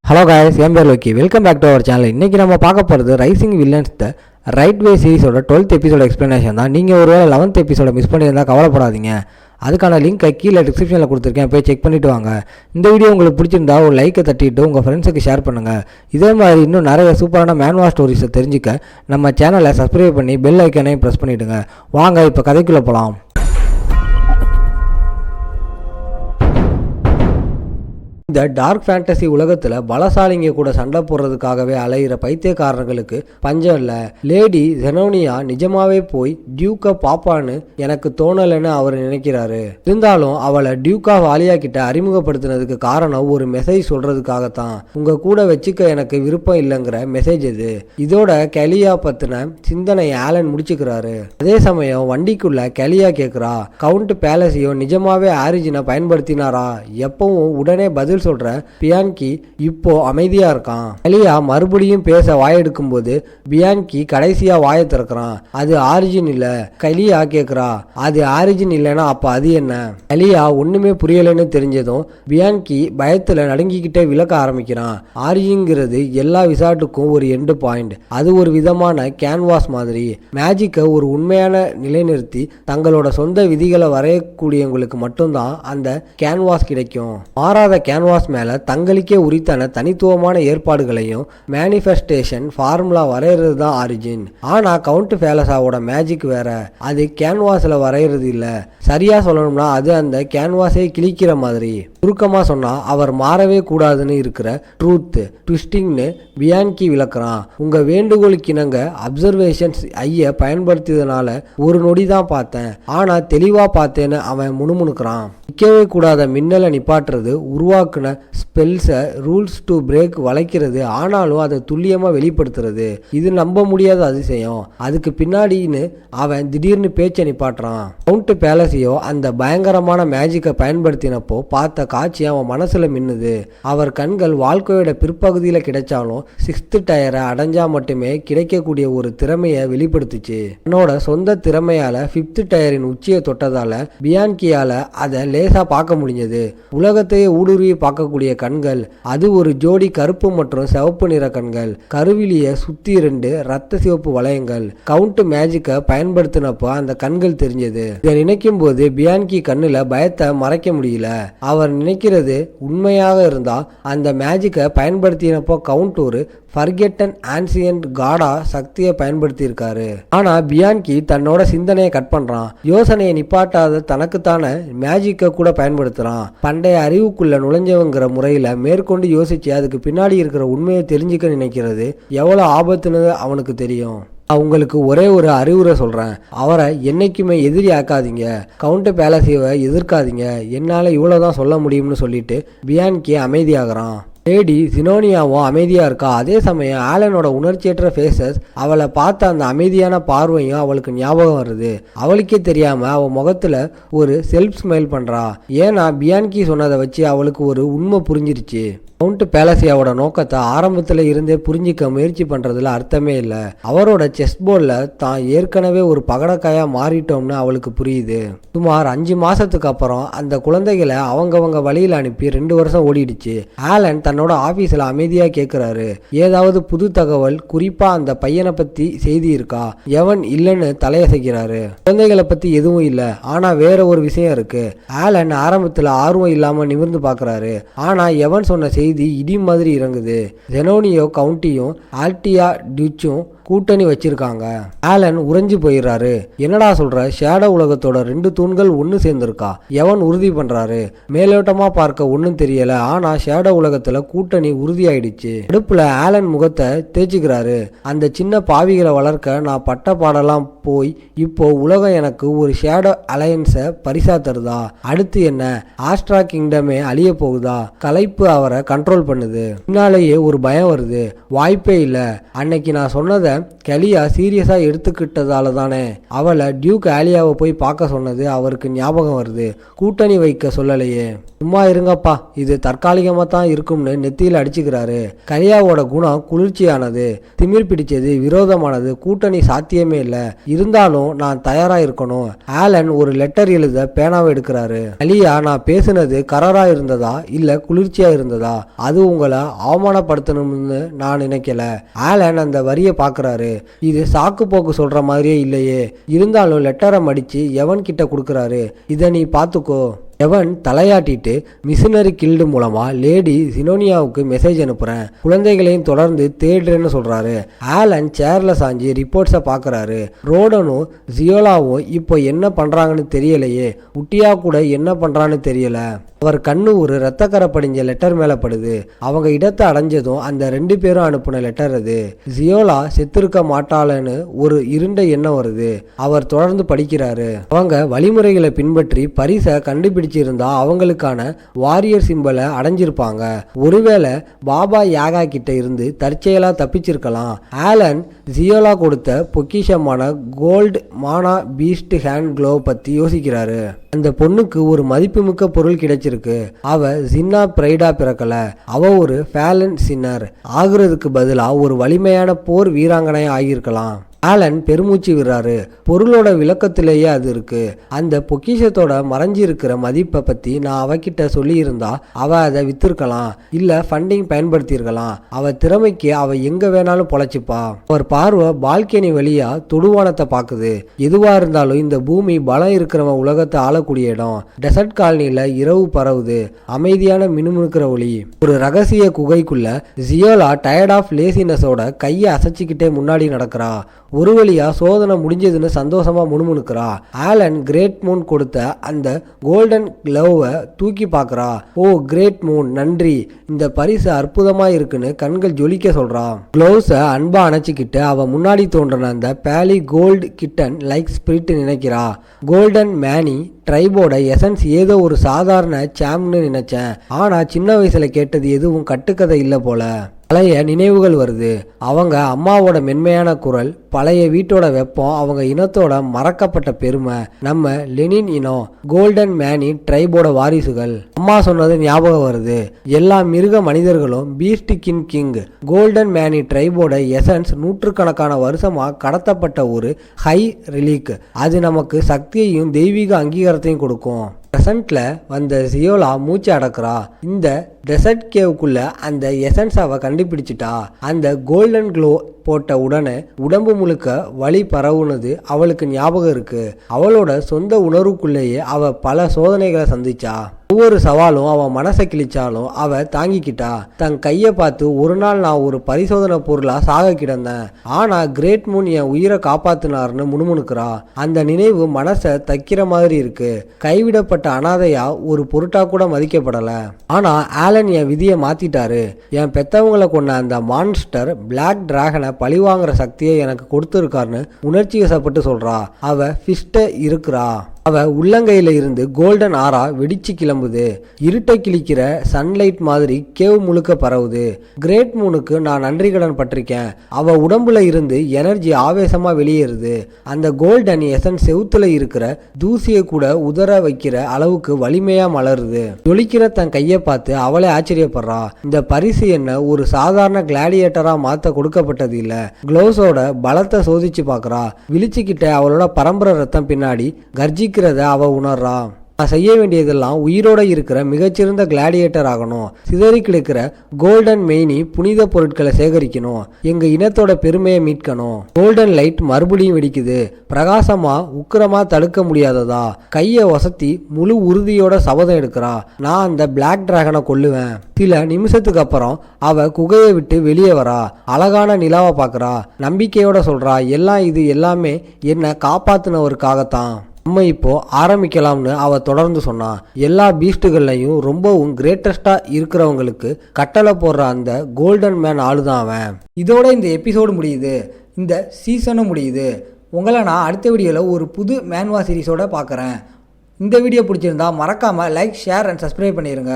Hello guys, என் பேர் Lokki. Welcome back to our channel. இன்றைக்கி நம்ம பார்க்க போகிறது rising villains the right way சீரிஸோட 12th எபிசோட எக்ஸ்ப்ளனேஷன் தான். நீங்கள் ஒருவேளை 11th எபிசோட மிஸ் பண்ணியிருந்தால் கவலைப்படாதீங்க. அதுக்கான லிங்க்கை கீழே டிஸ்கிரிப்ஷனில் கொடுத்துருக்கேன், போய் செக் பண்ணிவிட்டு வாங்க. இந்த வீடியோ உங்களுக்கு பிடிச்சிருந்தா ஒரு லைக்கை தட்டிட்டு உங்கள் ஃப்ரெண்ட்ஸுக்கு ஷேர் பண்ணுங்கள். இதே மாதிரி இன்னும் நிறைய சூப்பரான மேன்வா ஸ்டோரிஸை தெரிஞ்சுக்க நம்ம சேனலை சப்ஸ்கிரைப் பண்ணி பெல் ஐக்கனையும் ப்ரெஸ் பண்ணிவிடுங்க. வாங்க இப்போ கதைக்குள்ளே போகலாம். இந்த டார்க் ஃபேண்டசி உலகத்தில் பலசாலிங்க கூட சண்டை போடுறதுக்காகவே அலையிற பைத்தியக்காரர்களுக்கு பஞ்சம் இல்லை. லேடி ஜெனோனியா நிஜமாவே போய் டியூக்கை பாப்பான்னு எனக்கு தோணலைன்னு அவர் நினைக்கிறாரு. இருந்தாலும் அவளை டியூக்கா வாலியா கிட்ட அறிமுகப்படுத்தினதுக்கு காரணம் ஒரு மெசேஜ் சொல்றதுக்காகத்தான். உங்க கூட வச்சுக்க எனக்கு விருப்பம் இல்லைங்கிற மெசேஜ் இது. இதோட கெலியா பத்தின சிந்தனை ஆலன் முடிச்சுக்கிறாரு. அதே சமயம் வண்டிக்குள்ள கெலியா கேட்குறா, கவுண்ட் பேலசியோ நிஜமாவே ஆரிஜினை பயன்படுத்தினாரா? எப்பவும் உடனே பதில் சொல்ற பியான்கி இப்போ அமைதியா இருக்கான். கலியா மறுபடியும் பேச வாயெடுக்கும் போது பியான்கி கடைசியா வாயை திறக்கிறான். அது ஆரிஜின் இல்ல. கலியா கேக்குறா, அது ஆரிஜின் இல்லைன்னா அப்ப அது என்ன? கலியா ஒண்ணுமே புரியலன்னு தெரிஞ்சதும் பியான்கி பயத்துல நடுங்கிக்கிட்டே விளக்க ஆரம்பிக்கிறான். ஆரிஜின்ங்கிறது எல்லா விசாட்டுக்கும் ஒரு எண்டு பாயிண்ட். அது ஒரு விதமான கேன்வாஸ் மாதிரி. மேஜிக்கை ஒரு உண்மையான நிலைநிறுத்தி தங்களோட சொந்த விதிகளை வரையக்கூடியவங்களுக்கு மட்டும்தான் அந்த கேன்வாஸ் கிடைக்கும். மாறாத கேன்வாஸ் மேல தங்களுக்கே உரித்தான தனித்துவமான ஏற்பாடுகளையும் மேனிஃபெஸ்டேஷன் ஃபார்முலா வரைகிறது தான் ஆரிஜின். ஆனா கவுண்ட் பேலஸாவோட மேஜிக் வேற. அது கேன்வாஸ்ல வரைகிறது இல்ல. சரியா சொல்லணும்னா அது அந்த கேன்வாஸை கிழிக்கிற மாதிரி. சுருக்கமா சொன்னா அவர் மாறவே கூடாதுன்னு இருக்கிற ட்ரூத் ட்விஸ்டிங்னு பியான்கி விளக்குறான். உங்க வேண்டுகோளுக்கு இணங்க அப்சர்வேஷன்ஸ் ஐய பயன்படுத்தியதுனால ஒரு நொடி தான் பார்த்தேன், ஆனா தெளிவா பார்த்தேன்னு அவன் முணுமுணுக்கிறான். நிற்கவே கூடாத மின்னலை நிப்பாட்டுறது, உருவாக்குன ஸ்பெல்ஸை ரூல்ஸ் டு பிரேக் வளைக்கிறது, ஆனாலும் அதை துல்லியமா வெளிப்படுத்துறது, இது நம்ப முடியாத அதிசயம். அதுக்கு பின்னாடின்னு அவன் திடீர்னு பேச்சை நிப்பாட்டுறான். கவுண்ட் பேலசியோ அந்த பயங்கரமான மேஜிக்கை பயன்படுத்தினப்போ பார்த்த காட்சி அவன் மனசுல மின்னுது. அவர் கண்கள் வாழ்க்கையோட பிற்பகுதியில கிடைச்சாலும் 6th டயரை அடைஞ்சா மட்டுமே கிடைக்கக்கூடிய ஒரு திறமையை வெளிப்படுத்துச்சு. தன்னோட சொந்த திறமையால 5th டயரின் உச்சியை தொட்டதால பியான்கியால அதை லேசா பார்க்க முடிஞ்சது. உலகத்தையே ஊடுருவி பார்க்கக்கூடிய கண்கள். அது ஒரு ஜோடி கருப்பு மற்றும் சிவப்பு நிற கண்கள். கருவிலிய சுத்தி 2 ரத்த சிவப்பு வளையங்கள். கவுண்ட் மேஜிக்கை பயன்படுத்தினப்போ அந்த கண்கள் தெரிஞ்சது. இதை நினைக்கும் போது பியான்கி கண்ணுல பயத்தை மறைக்க முடியல. அவர் நினைக்கிறது உண்மையாக இருந்தா அந்த மேஜிக்கை பயன்படுத்தினப்போ கவுண்ட் ஒரு ஃபர்கெட்டன் ஆன்சியன்ட் காடா சக்தியை பயன்படுத்தி இருக்காரு. ஆனா பியான்கி தன்னோட சிந்தனையை கட் பண்றான். யோசனையை நிப்பாட்டாத தனக்குத்தான மேஜிக்கை கூட பயன்படுத்துறான். பண்டைய அறிவுக்குள்ள நுழைஞ்சவங்கிற முறையில மேற்கொண்டு யோசிச்சு அதுக்கு பின்னாடி இருக்கிற உண்மையை தெரிஞ்சுக்க நினைக்கிறது எவ்வளவு ஆபத்துன்னு அவனுக்கு தெரியும். உங்களுக்கு ஒரே ஒரு அறிவுரை சொல்றேன், அவரை என்னைக்குமே எதிரி ஆக்காதீங்க, கவுண்ட் பேலசியவை எதிர்க்காதீங்க, என்னால இவ்வளவுதான் சொல்ல முடியும்னு சொல்லிட்டு பியான்கி அமைதியாகிறான். லேடி ஜெனோனியாவும் அமைதியா இருக்கா. அதே சமயம் ஆலனோட உணர்ச்சியற்ற ஃபேஸஸ், அவளை பார்த்த அந்த அமைதியான பார்வையும் அவளுக்கு ஞாபகம் வருது. அவளுக்கே தெரியாம அவ முகத்துல ஒரு செல்ஃப் ஸ்மைல் பண்றா. ஏன்னா பியான்கி சொன்னதை வச்சு அவளுக்கு ஒரு உண்மை புரிஞ்சிருச்சு. கவுண்ட் பேலசியாவோட நோக்கத்தை ஆரம்பத்துல இருந்தே புரிஞ்சிக்க முயற்சி பண்றதுல அர்த்தமே இல்லை. அவரோட செஸ் போர்ட்ல தான் ஏற்கனவே ஒரு பகடக்காயா மாறிட்டோம்னு அவளுக்கு புரியுது. சுமார் 5 மாசத்துக்கு அப்புறம் அந்த குழந்தைகளை அவங்கவங்க வழியில் அனுப்பி 2 வருஷம் ஓடிடுச்சு. ஆலன் தன்னோட ஆபீஸ்ல அமைதியா கேட்கிறாரு, ஏதாவது புது தகவல், குறிப்பா அந்த பையனை பத்தி செய்தி இருக்கா? எவன் இல்லைன்னு தலையசைக்கிறாரு. குழந்தைகளை பத்தி எதுவும் இல்லை, ஆனா வேற ஒரு விஷயம் இருக்கு. ஆலன் ஆரம்பத்துல ஆர்வம் இல்லாம நிமிர்ந்து பாக்குறாரு. ஆனா எவன் சொன்ன செய்தி இடி மாதிரி இறங்குது. ஜெனோனியோ கவுண்டியும் ஆல்டியா டியூச்சும் கூட்டணி வச்சிருக்காங்க. ஆலன் உறைஞ்சு போயிடுறாரு. என்னடா சொல்ற? ஷேடோ உலகத்தோட 2 தூண்கள் ஒன்னு சேர்ந்திருக்கா? எவன் உறுதி பண்றாரு? மேலோட்டமா பார்க்க ஒன்னும் தெரியல, ஆனா ஷேடோ உலகத்துல கூட்டணி உறுதியாயிடுச்சு. அடுப்புல ஆலன் முகத்தை தேய்ச்சிக்கிறாரு. அந்த சின்ன பாவிகளை வளர்க்க நான் பட்ட பாடலாம் போய் இப்போ உலகம் எனக்கு ஒரு ஷேடோ அலையன்ஸை பரிசா தருதா? அடுத்து என்ன? ஆஸ்ட்ரா கிங்டமே அழிய போகுதா? கலைப்பு அவரை கண்ட்ரோல் பண்ணுது. பின்னாலேயே ஒரு பயம் வருது. வாய்ப்பே இல்லை. அன்னைக்கு நான் சொன்னதை கலியா சீரியஸா எடுத்துக்கிட்டதால தானே அவளை டியூக் ஆலியாவை போய் பார்க்க சொன்னது அவருக்கு ஞாபகம் வருது. கூட்டணி வைக்க சொல்லலையே. சும்மா இருங்கப்பா, இது தற்காலிகமா தான் இருக்கும்னு நெத்தியில் அடிச்சுக்கிறாரு. கலியாவோட குணம் குளிர்ச்சியானது, திமிர் பிடிச்சது, விரோதமானது. கூட்டணி சாத்தியமே இல்லை. இருந்தாலும் நான் தயாரா இருக்கணும். ஆலன் ஒரு லெட்டர் எழுத பேனாவை எடுக்கிறாரு. கலியா, நான் பேசுனது கராரா இருந்ததா இல்ல குளிர்ச்சியா இருந்ததா? அது உங்களை அவமானப்படுத்தணும்னு நான் நினைக்கல. ஆலன் அந்த வரியை பார்க்கறாரு. இது சாக்கு போக்கு சொல்ற மாதிரியே இல்லையே. இருந்தாலும் லெட்டரை மடிச்சு எவன் கிட்ட கொடுக்கறாரு. இதை நீ பார்த்துக்கோ. எவன் தலையாட்டிட்டு மிஷினரி கில்டு மூலமா லேடி ஜெனோனியாவுக்கு மெசேஜ் அனுப்புறேன், குழந்தைகளையும் தொடர்ந்து தேடுறேன்னு சொல்றாரு. ஆலன் சேர்ல சாஞ்சி ரிப்போர்ட்ஸை பார்க்கறாரு. ரோடனும் ஜியோலாவும் இப்போ என்ன பண்றாங்கன்னு தெரியலையே. உட்டியா கூட என்ன பண்றான்னு தெரியல. அவர் கண்ணு ஒரு ரத்தக்கரை படிஞ்ச லெட்டர் மேல படுது. அவங்க இடத்தை அடைஞ்சதும் அந்த 2 பேரும் அனுப்புன லெட்டர் அது. ஜியோலா செத்திருக்க மாட்டாளன்னு ஒரு இருண்ட எண்ணம் வருது. அவர் தொடர்ந்து படிக்கிறாரு. அவங்க வழிமுறைகளை பின்பற்றி பரிசை கண்டுபிடிச்சிருந்தா அவங்களுக்கான வாரியர் சிம்பலை அடைஞ்சிருப்பாங்க. ஒருவேளை பாபா யாகா கிட்ட இருந்து தற்செயலா தப்பிச்சிருக்கலாம். ஆலன் ஜியோலா கொடுத்த பொக்கிஷமான கோல்டு மானா பீஸ்ட் ஹேண்ட் க்ளோ பத்தி யோசிக்கிறாரு. அந்த பொண்ணுக்கு ஒரு மதிப்புமிக்க பொருள் கிடைச்சிருக்கு. அவ ஜின்னா பிரைடா பிறக்கல. அவ ஒரு ஃபேலன் சின்னர் ஆகுறதுக்கு பதிலா ஒரு வலிமையான போர் வீராங்கனை ஆகியிருக்கலாம். ஆலன் பெருமூச்சு விடுறாரு. பொருளோட விளக்கத்திலேயே அது இருக்கு. அந்த பொக்கிஷத்தோட மறைஞ்சி இருக்கிற மதிப்பை பத்தி நான் அவகிட்ட சொல்லி இருந்தா அவ அதை வித்திருக்கலாம், இல்ல ஃபண்டிங் பயன்படுத்தியிருக்கலாம். அவ திறமைக்கு அவ எங்க வேணாலும் பொழைச்சிப்பா. அவர் பார்வை பால்கனி வழியா தொடுவானத்தை பாக்குது. எதுவா இருந்தாலும் இந்த பூமி பலம் இருக்கிறவன் உலகத்தை ஆளக்கூடிய இடம். டெசர்ட் காலனில இரவு பரவுது. அமைதியான மினுமினுக்கிற ஒளி. ஒரு ரகசிய குகைக்குள்ள ஜியோலா டயர்ட் ஆஃப் லேசினஸோட கையை அசைச்சிக்கிட்டே முன்னாடி நடக்கிறா. ஒரு வழியா சோதனை முடிஞ்சதுன்னு சந்தோஷமா முணுமுணுக்கிறா. ஆலன் கிரேட் மூன் கொடுத்த அந்த கோல்டன் கிளோவை தூக்கி பார்க்கறா. ஓ கிரேட் மூன், நன்றி, இந்த பரிசு அற்புதமா இருக்குன்னு கண்கள் ஜொலிக்க சொல்றா. கிளவுஸை அன்பா அணைச்சிக்கிட்டு அவ முன்னாடி தோன்றின அந்த Bali gold kitten like spirit நினைக்கிறா. கோல்டன் மேனி ட்ரைபோட எசன்ஸ் ஏதோ ஒரு சாதாரண சாம்னு நினைச்சேன். ஆனா சின்ன வயசுல கேட்டது எதுவும் கட்டுக்கதை இல்லை போல. பழைய நினைவுகள் வருது. அவங்க அம்மாவோட மென்மையான குரல், பழைய வீட்டோட வெப்பம், அவங்க இனத்தோட மறக்கப்பட்ட பெருமை. நம்ம லெனின் இனம், கோல்டன் மேனி ட்ரைபோட வாரிசுகள். அம்மா சொன்னது ஞாபகம் வருது. எல்லா மிருக மனிதர்களும் பீஸ்ட் கிங். கோல்டன் மேனி ட்ரைபோட எசன்ஸ் நூற்றுக்கணக்கான வருஷமா கடத்தப்பட்ட ஒரு ஹை ரிலீக். அது நமக்கு சக்தியையும் தெய்வீக அங்கீகாரத்தையும் கொடுக்கும். பிரசன்ட்ல வந்த ஜியோலா மூச்சு அடக்குறா. இந்த டெசர்ட் கேவுக்குள்ள அந்த எசன்ஸ் அவ கண்டுபிடிச்சிட்டா. அந்த கோல்டன் க்ளோ போட்ட உடனே உடம்பு முழுக்க வலி பரவுனது அவளுக்கு ஞாபகம் இருக்கு. அவளோட சொந்த உணர்வுக்குள்ளேயே அவ பல சோதனைகளை சந்திச்சா. ஒவ்வொரு சவாலும் அவன் மனசை கிழிச்சாலும் அவ தாங்கிக்கிட்டா. தன் கையை பார்த்து, ஒரு நாள் நான் ஒரு பரிசோதனை பொருளா சாக கிடந்தேன், ஆனா கிரேட் மூன் என் உயிரை காப்பாத்தினார்னு முணுமுணுக்கிறா. அந்த நினைவு மனசை தைக்கிற மாதிரி இருக்கு. கைவிடப்பட்ட அனாதையா ஒரு பொருட்டா கூட மதிக்கப்படல. ஆனா ஆலன் என் விதியை மாத்திட்டாரு. என் பெத்தவங்களை கொண்ட அந்த மான்ஸ்டர் பிளாக் டிராகனை பழிவாங்குற சக்தியை எனக்கு கொடுத்துருக்காருன்னு உணர்ச்சி வசப்பட்டு சொல்றா. அவ ஃபிஸ்ட இருக்கிறா. அவ உள்ளங்கையில இருந்து கோல்டன் ஆரா வெடிச்சு கிளம்புது. இருட்டை கிழிக்கிற சன்லைட் மாதிரி கேவ் முழுக்க பரவுது. கிரேட் மூனுக்கு நான் நன்றி கடன் பட்டிருக்கேன். அவ உடம்புல இருந்து எனர்ஜி ஆவேசமா வெளியேறுது. அந்த கோல்டன் எசன்ஸ் செவுத்துல இருக்கிற தூசியை கூட உதற வைக்கிற அளவுக்கு வலிமையா மலருது. ஜொலிக்கிற தன் கையை பார்த்து அவளே ஆச்சரியப்படுறா. இந்த பரிசு என்ன ஒரு சாதாரண கிளாடியேட்டரா மாத்த கொடுக்கப்பட்டது இல்ல. க்ளோஸோட பலத்தை சோதிச்சு பாக்குறா. விழிச்சுக்கிட்ட அவளோட பரம்பரை ரத்தம் பின்னாடி கர்ஜி அவ உணர்றா. நான் செய்ய வேண்டியதெல்லாம் உயிரோட இருக்கிற மிகச்சிறந்த கிளாடியேட்டர் ஆகணும். சிதறி கிடக்கிற கோல்டன் மெய்னி புனித பொருட்களை சேகரிக்கணும். எங்க இனத்தோட பெருமையை மீட்கணும். கோல்டன் லைட் மறுபடியும் வெடிக்குது. பிரகாசமா உக்கிரமா தடுக்க முடியாததா. கையை ஒசத்தி முழு உறுதியோட சபதம் எடுக்கிறா. நான் அந்த பிளாக் டிராகனை கொல்லுவேன். சில நிமிஷத்துக்கு அப்புறம் அவ குகையை விட்டு வெளியே வரா. அழகான நிலாவை பார்க்கறா. நம்பிக்கையோட சொல்றா, இது எல்லாமே என்னை காப்பாத்தினவருக்காகத்தான். நம்ம இப்போ ஆரம்பிக்கலாம்னு அவ தொடர்ந்து சொன்னா. எல்லா பீஸ்டுகள்லையும் ரொம்பவும் கிரேட்டஸ்டா இருக்கிறவங்களுக்கு கட்டளை போடுற அந்த கோல்டன் மேன் ஆளுதான் அவன். இதோட இந்த எபிசோடு முடியுது. இந்த சீசனும் முடியுது. உங்களை நான் அடுத்த வீடியோவில் ஒரு புது மேன்வா சீரிஸோட பார்க்குறேன். இந்த வீடியோ பிடிச்சிருந்தா மறக்காமல் லைக், ஷேர் அண்ட் சப்ஸ்கிரைப் பண்ணிடுங்க.